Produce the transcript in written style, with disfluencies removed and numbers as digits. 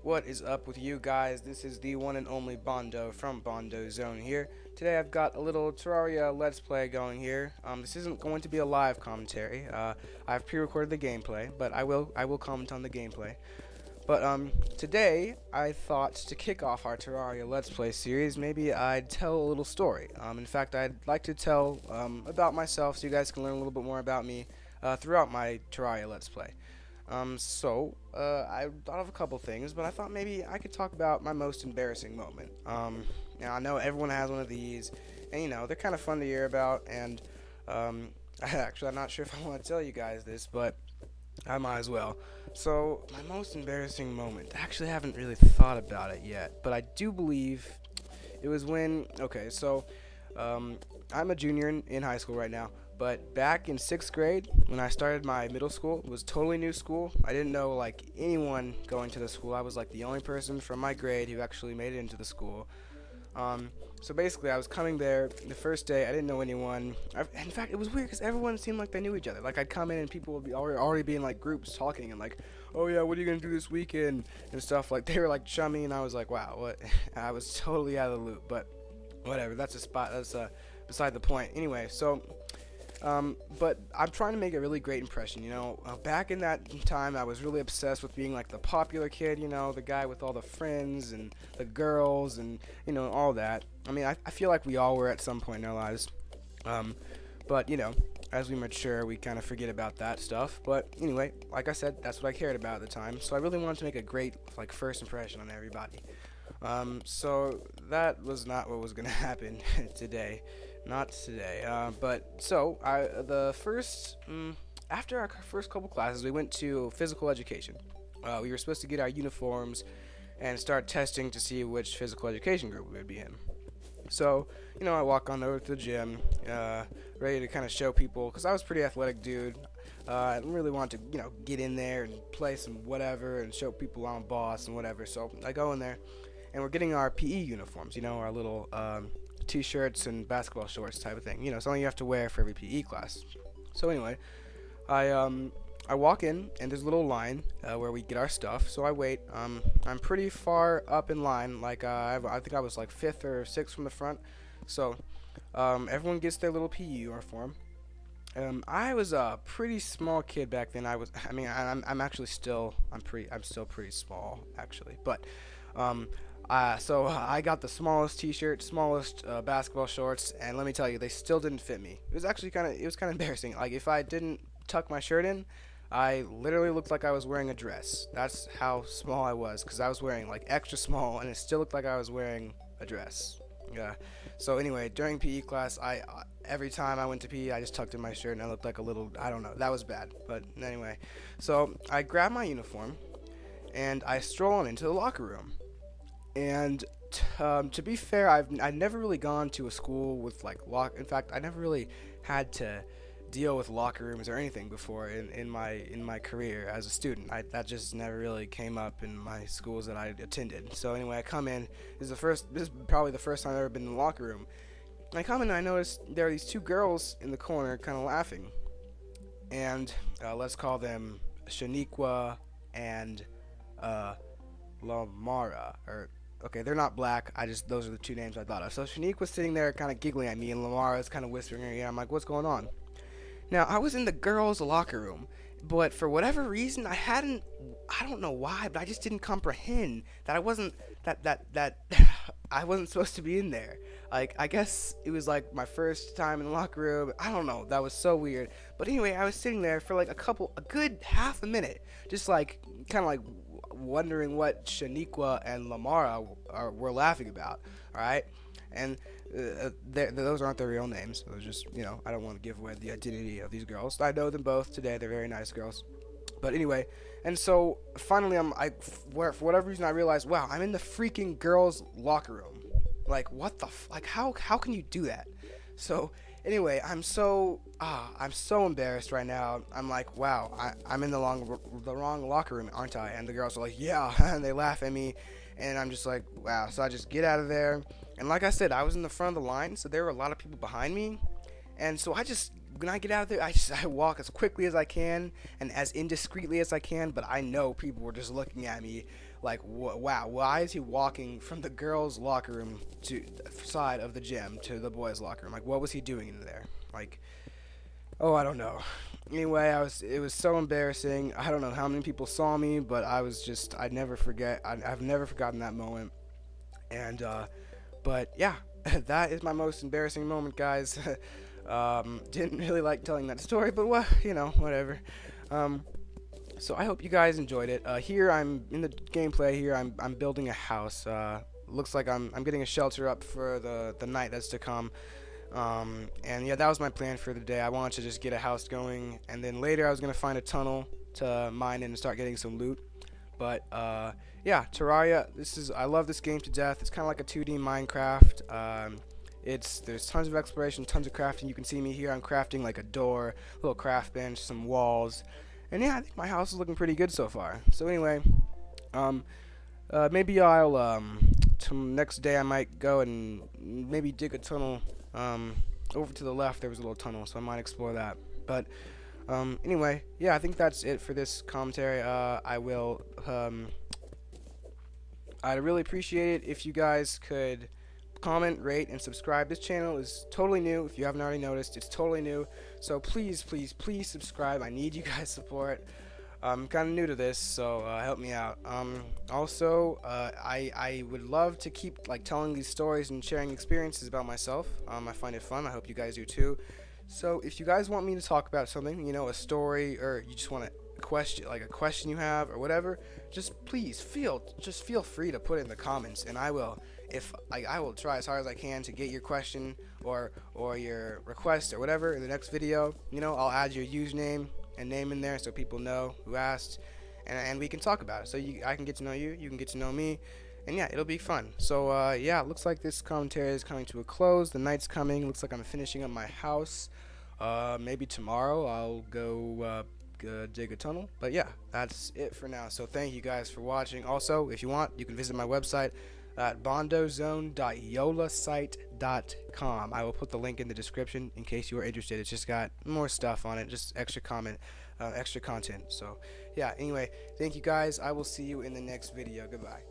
What is up with you guys? This is the one and only Bondo from Bondozone here. Today I've got a little Terraria Let's Play going here. This isn't going to be a live commentary. I've pre-recorded the gameplay, but I will comment on the gameplay. But today I thought to kick off our Terraria Let's Play series, maybe I'd tell a little story. In fact, I'd like to tell about myself so you guys can learn a little bit more about me throughout my Terraria Let's Play. I thought of a couple things, but I thought maybe I could talk about my most embarrassing moment. Now I know everyone has one of these, and you know, they're kind of fun to hear about, and actually I'm not sure if I want to tell you guys this, but I might as well. So, my most embarrassing moment, I actually haven't really thought about it yet, but I do believe it was when, I'm a junior in high school right now. But back in 6th grade, when I started my middle school, it was totally new school. I didn't know like anyone going to the school. I was like the only person from my grade who actually made it into the school. So basically, I was coming there the first day. I didn't know anyone. In fact, it was weird because everyone seemed like they knew each other. Like I'd come in and people would be already be in like groups talking and like, oh yeah, what are you gonna do this weekend and stuff. Like they were like chummy, and I was like, wow, what? I was totally out of the loop. But whatever. That's beside the point. Anyway, so. But I'm trying to make a really great impression, you know. Back in that time, I was really obsessed with being like the popular kid, you know, the guy with all the friends and the girls and, you know, all that. I mean, I feel like we all were at some point in our lives. But, you know, as we mature, we kind of forget about that stuff. But anyway, like I said, that's what I cared about at the time. So I really wanted to make a great, like, first impression on everybody. So that was not what was going to happen today. Not today. After our first couple classes, we went to physical education. We were supposed to get our uniforms and start testing to see which physical education group we would be in. So, you know, I walk on over to the gym, ready to kind of show people, because I was a pretty athletic dude. I really wanted to, you know, get in there and play some whatever and show people I'm a boss and whatever. So I go in there, and we're getting our PE uniforms, you know, our little t-shirts and basketball shorts type of thing, you know, something you have to wear for every PE class. So anyway, I walk in, and there's a little line where we get our stuff. So I wait. I'm pretty far up in line, like I think I was like 5th or 6th from the front. So everyone gets their little PE uniform. I was a pretty small kid back then. I'm still pretty small actually, but so I got the smallest t-shirt, smallest basketball shorts, and let me tell you, they still didn't fit me. It was actually kind of embarrassing. Like if I didn't tuck my shirt in, I literally looked like I was wearing a dress. That's how small I was, because I was wearing like extra small, and it still looked like I was wearing a dress. Yeah. So anyway, during PE class, every time I went to PE, I just tucked in my shirt, and I looked like a little, I don't know, that was bad. But anyway, so I grabbed my uniform, and I stroll on into the locker room. And to be fair, I've never really gone to a school with like in fact, I never really had to deal with locker rooms or anything before in my career as a student. That just never really came up in my schools that I attended. So anyway, I come in. This is probably the first time I've ever been in the locker room. And I come in and I notice there are these two girls in the corner kind of laughing. And let's call them Shaniqua and Lamara, okay, they're not black. Those are the two names I thought of. So Shanique was sitting there kind of giggling at me, and Lamara was kind of whispering in her ear. I'm like, what's going on? Now, I was in the girls' locker room, but for whatever reason, I don't know why, but I just didn't comprehend that I wasn't supposed to be in there. Like, I guess it was like my first time in the locker room. I don't know. That was so weird. But anyway, I was sitting there for like a good half a minute, just like, kind of like, wondering what Shaniqua and Lamara were laughing about. All right, and those aren't their real names. It was just, you know, I don't want to give away the identity of these girls. I know them both today. They're very nice girls. But anyway, and so finally, for whatever reason, I realized, wow, I'm in the freaking girls' locker room. Like, what the how can you do that? So anyway, I'm so embarrassed right now. I'm like, wow, I'm in the wrong locker room, aren't I? And the girls are like, yeah, and they laugh at me, and I'm just like, wow. So I just get out of there, and like I said, I was in the front of the line, so there were a lot of people behind me, and so I just when I get out of there, I walk as quickly as I can and as indiscreetly as I can. But I know people were just looking at me like, wow, why is he walking from the girls' locker room to the side of the gym to the boys' locker room? Like, what was he doing in there? Like, oh, I don't know. Anyway, it was so embarrassing. I don't know how many people saw me, but I'd never forget. I've never forgotten that moment. And but yeah, that is my most embarrassing moment, guys. Didn't really like telling that story, but whatever. So I hope you guys enjoyed it. Here I'm in the gameplay. Here I'm building a house. Looks like I'm getting a shelter up for the night that's to come. And yeah, that was my plan for the day. I wanted to just get a house going, and then later I was gonna find a tunnel to mine in and start getting some loot. But yeah, Terraria. I love this game to death. It's kind of like a 2D Minecraft. There's tons of exploration, tons of crafting. You can see me here. I'm crafting like a door, a little craft bench, some walls, and yeah, I think my house is looking pretty good so far. So anyway, maybe I'll next day I might go and maybe dig a tunnel. Over to the left there was a little tunnel, so I might explore that. But anyway, yeah, I think that's it for this commentary. I'd really appreciate it if you guys could comment, rate, and subscribe. This channel is totally new. If you haven't already noticed, it's totally new. So please, please, please subscribe. I need you guys' support. I'm kind of new to this, so help me out. Also, I would love to keep telling these stories and sharing experiences about myself. I find it fun. I hope you guys do too. So if you guys want me to talk about something, a story, or you just want a question you have or whatever, just feel free to put it in the comments, and I will try as hard as I can to get your question or your request or whatever in the next video. I'll add your username and name in there so people know who asked, and we can talk about it. So I can get to know you, you can get to know me, and yeah, it'll be fun. So yeah, it looks like this commentary is coming to a close. The night's coming. Looks like I'm finishing up my house. Maybe tomorrow I'll go dig a tunnel. But yeah, that's it for now. So thank you guys for watching. Also, if you want, you can visit my website at bondozone.yolasite.com. I will put the link in the description in case you are interested. It's just got more stuff on it, just extra content. So yeah, anyway, thank you guys. I will see you in the next video. Goodbye.